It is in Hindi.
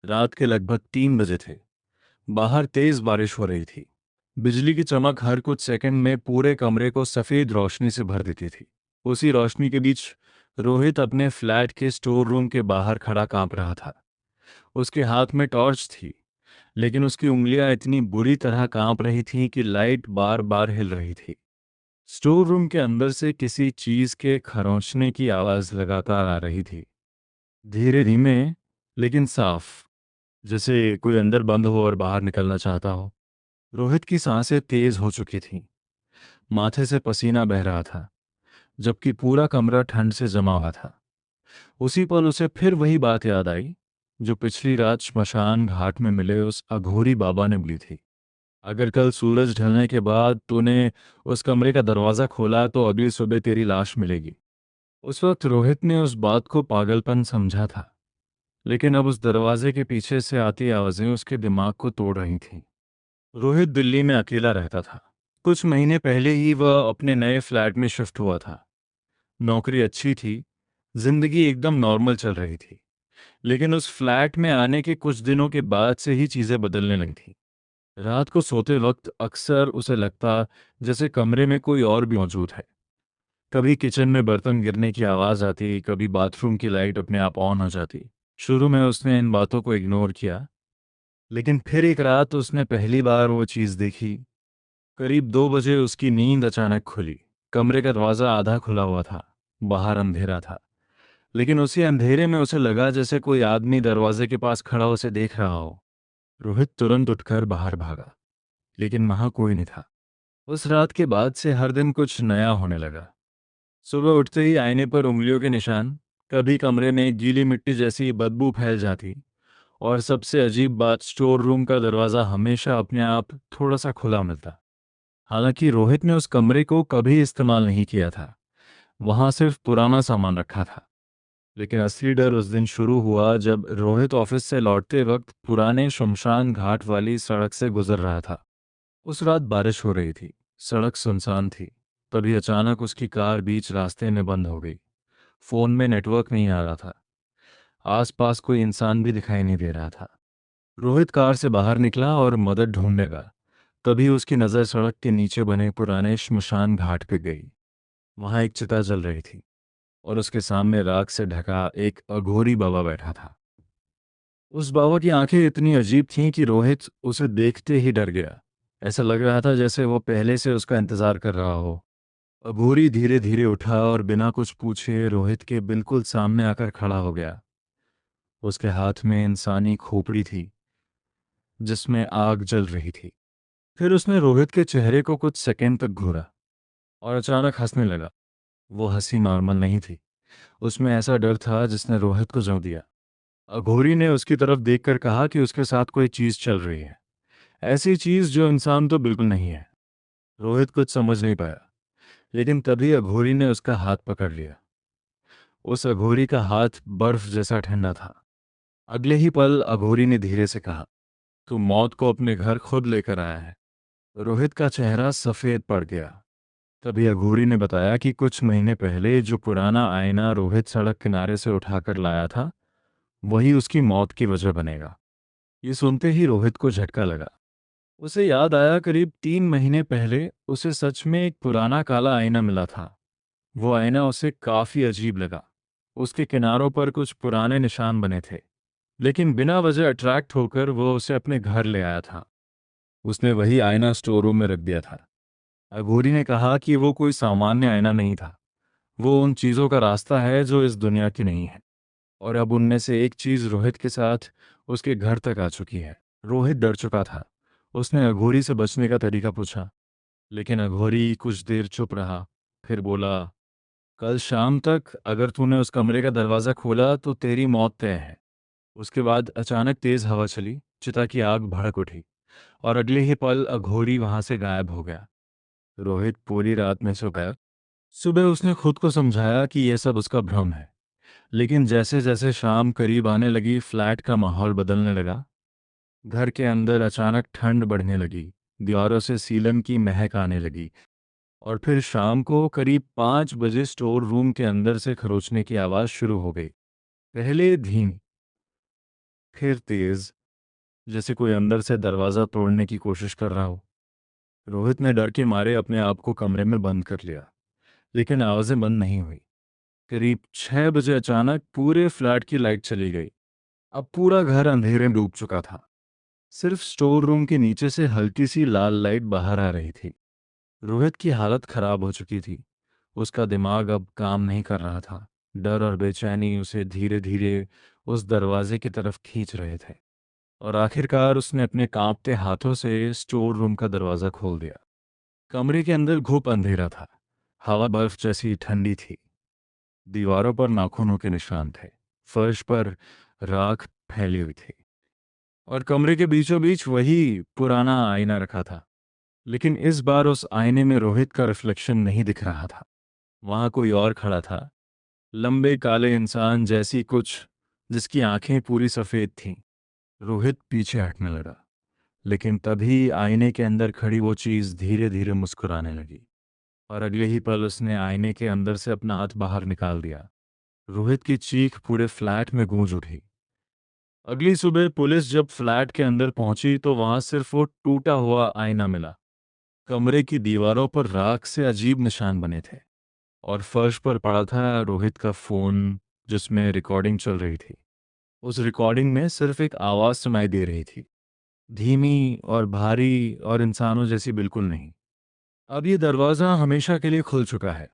रात के लगभग 3 बजे थे। बाहर तेज बारिश हो रही थी। बिजली की चमक हर कुछ सेकंड में पूरे कमरे को सफेद रोशनी से भर देती थी। उसी रोशनी के बीच रोहित अपने फ्लैट के स्टोर रूम के बाहर खड़ा कांप रहा था। उसके हाथ में टॉर्च थी, लेकिन उसकी उंगलियां इतनी बुरी तरह कांप रही थीं कि लाइट बार बार हिल रही थी। स्टोर रूम के अंदर से किसी चीज के खरोंचने की आवाज लगातार आ रही थी, धीरे धीमे लेकिन साफ, जैसे कोई अंदर बंद हो और बाहर निकलना चाहता हो। रोहित की सांसें तेज हो चुकी थीं, माथे से पसीना बह रहा था, जबकि पूरा कमरा ठंड से जमा हुआ था। उसी पल उसे फिर वही बात याद आई जो पिछली रात श्मशान घाट में मिले उस अघोरी बाबा ने बोली थी। अगर कल सूरज ढलने के बाद तूने उस कमरे का दरवाज़ा खोला तो अगली सुबह तेरी लाश मिलेगी। उस वक्त रोहित ने उस बात को पागलपन समझा था, लेकिन अब उस दरवाजे के पीछे से आती आवाज़ें उसके दिमाग को तोड़ रही थीं। रोहित दिल्ली में अकेला रहता था। कुछ महीने पहले ही वह अपने नए फ्लैट में शिफ्ट हुआ था। नौकरी अच्छी थी, जिंदगी एकदम नॉर्मल चल रही थी। लेकिन उस फ्लैट में आने के कुछ दिनों के बाद से ही चीज़ें बदलने लगी थी। रात को सोते वक्त अक्सर उसे लगता जैसे कमरे में कोई और भी मौजूद है। कभी किचन में बर्तन गिरने की आवाज़ आती, कभी बाथरूम की लाइट अपने आप ऑन हो जाती। शुरू में उसने इन बातों को इग्नोर किया, लेकिन फिर एक रात उसने पहली बार वो चीज़ देखी। करीब 2 बजे उसकी नींद अचानक खुली। कमरे का दरवाज़ा आधा खुला हुआ था, बाहर अंधेरा था, लेकिन उसी अंधेरे में उसे लगा जैसे कोई आदमी दरवाजे के पास खड़ा उसे देख रहा हो। रोहित तुरंत उठकर बाहर भागा, लेकिन वहां कोई नहीं था। उस रात के बाद से हर दिन कुछ नया होने लगा। सुबह उठते ही आईने पर उंगलियों के निशान, कभी कमरे में गीली मिट्टी जैसी बदबू फैल जाती, और सबसे अजीब बात, स्टोर रूम का दरवाज़ा हमेशा अपने आप थोड़ा सा खुला मिलता। हालांकि रोहित ने उस कमरे को कभी इस्तेमाल नहीं किया था, वहां सिर्फ पुराना सामान रखा था। लेकिन असली डर उस दिन शुरू हुआ जब रोहित ऑफिस से लौटते वक्त पुराने शमशान घाट वाली सड़क से गुजर रहा था। उस रात बारिश हो रही थी, सड़क सुनसान थी। तभी अचानक उसकी कार बीच रास्ते में बंद हो गई। फोन में नेटवर्क नहीं आ रहा था, आसपास कोई इंसान भी दिखाई नहीं दे रहा था। रोहित कार से बाहर निकला और मदद ढूंढने लगा। तभी उसकी नज़र सड़क के नीचे बने पुराने श्मशान घाट पे गई। वहां एक चिता जल रही थी, और उसके सामने राख से ढका एक अघोरी बाबा बैठा था। उस बाबा की आंखें इतनी अजीब थीं कि रोहित उसे देखते ही डर गया। ऐसा लग रहा था जैसे वो पहले से उसका इंतजार कर रहा हो। अघोरी धीरे धीरे उठा और बिना कुछ पूछे रोहित के बिल्कुल सामने आकर खड़ा हो गया। उसके हाथ में इंसानी खोपड़ी थी, जिसमें आग जल रही थी। फिर उसने रोहित के चेहरे को कुछ सेकंड तक घूरा और अचानक हंसने लगा। वो हंसी नॉर्मल नहीं थी, उसमें ऐसा डर था जिसने रोहित को जम दिया। अघोरी ने उसकी तरफ देखकर कहा कि उसके साथ कोई चीज चल रही है, ऐसी चीज जो इंसान तो बिल्कुल नहीं है। रोहित कुछ समझ नहीं पाया, लेकिन तभी अघोरी ने उसका हाथ पकड़ लिया। उस अघोरी का हाथ बर्फ जैसा ठंडा था। अगले ही पल अघोरी ने धीरे से कहा, तू मौत को अपने घर खुद लेकर आया है। रोहित का चेहरा सफेद पड़ गया। तभी अघोरी ने बताया कि कुछ महीने पहले जो पुराना आईना रोहित सड़क किनारे से उठाकर लाया था, वही उसकी मौत की वजह बनेगा। ये सुनते ही रोहित को झटका लगा। उसे याद आया, करीब 3 महीने पहले उसे सच में एक पुराना काला आईना मिला था। वो आईना उसे काफी अजीब लगा। उसके किनारों पर कुछ पुराने निशान बने थे, लेकिन बिना वजह अट्रैक्ट होकर वो उसे अपने घर ले आया था। उसने वही आईना स्टोर रूम में रख दिया था। अघोरी ने कहा कि वो कोई सामान्य आईना नहीं था, वो उन चीज़ों का रास्ता है जो इस दुनिया की नहीं है। और अब उनमें से एक चीज़ रोहित के साथ उसके घर तक आ चुकी है। रोहित डर चुका था। उसने अघोरी से बचने का तरीका पूछा, लेकिन अघोरी कुछ देर चुप रहा, फिर बोला, कल शाम तक अगर तूने उस कमरे का दरवाज़ा खोला तो तेरी मौत तय है। उसके बाद अचानक तेज हवा चली, चिता की आग भड़क उठी, और अगले ही पल अघोरी वहां से गायब हो गया। रोहित पूरी रात में सो गया। सुबह उसने खुद को समझाया कि यह सब उसका भ्रम है, लेकिन जैसे जैसे शाम करीब आने लगी फ्लैट का माहौल बदलने लगा। घर के अंदर अचानक ठंड बढ़ने लगी, दीवारों से सीलन की महक आने लगी, और फिर शाम को करीब 5 बजे स्टोर रूम के अंदर से खरोचने की आवाज़ शुरू हो गई। पहले धीमी, फिर तेज, जैसे कोई अंदर से दरवाज़ा तोड़ने की कोशिश कर रहा हो। रोहित ने डर के मारे अपने आप को कमरे में बंद कर लिया, लेकिन आवाज़ें बंद नहीं हुई। करीब 6 बजे अचानक पूरे फ्लैट की लाइट चली गई। अब पूरा घर अंधेरे में डूब चुका था। सिर्फ स्टोर रूम के नीचे से हल्की सी लाल लाइट बाहर आ रही थी। रोहित की हालत खराब हो चुकी थी। उसका दिमाग अब काम नहीं कर रहा था। डर और बेचैनी उसे धीरे धीरे उस दरवाजे की तरफ खींच रहे थे, और आखिरकार उसने अपने कांपते हाथों से स्टोर रूम का दरवाज़ा खोल दिया। कमरे के अंदर घुप अंधेरा था। हवा बर्फ जैसी ठंडी थी। दीवारों पर नाखूनों के निशान थे। फर्श पर राख फैली हुई थी, और कमरे के बीचों बीच वही पुराना आईना रखा था। लेकिन इस बार उस आईने में रोहित का रिफ्लेक्शन नहीं दिख रहा था। वहां कोई और खड़ा था, लंबे काले इंसान जैसी कुछ, जिसकी आंखें पूरी सफेद थीं। रोहित पीछे हटने लगा, लेकिन तभी आईने के अंदर खड़ी वो चीज धीरे धीरे मुस्कुराने लगी, और अगले ही पल उसने आईने के अंदर से अपना हाथ बाहर निकाल दिया। रोहित की चीख पूरे फ्लैट में गूंज उठी। अगली सुबह पुलिस जब फ्लैट के अंदर पहुंची तो वहां सिर्फ वो टूटा हुआ आईना मिला। कमरे की दीवारों पर राख से अजीब निशान बने थे, और फर्श पर पड़ा था रोहित का फोन, जिसमें रिकॉर्डिंग चल रही थी। उस रिकॉर्डिंग में सिर्फ एक आवाज़ सुनाई दे रही थी, धीमी और भारी और इंसानों जैसी बिल्कुल नहीं। अब ये दरवाज़ा हमेशा के लिए खुल चुका है।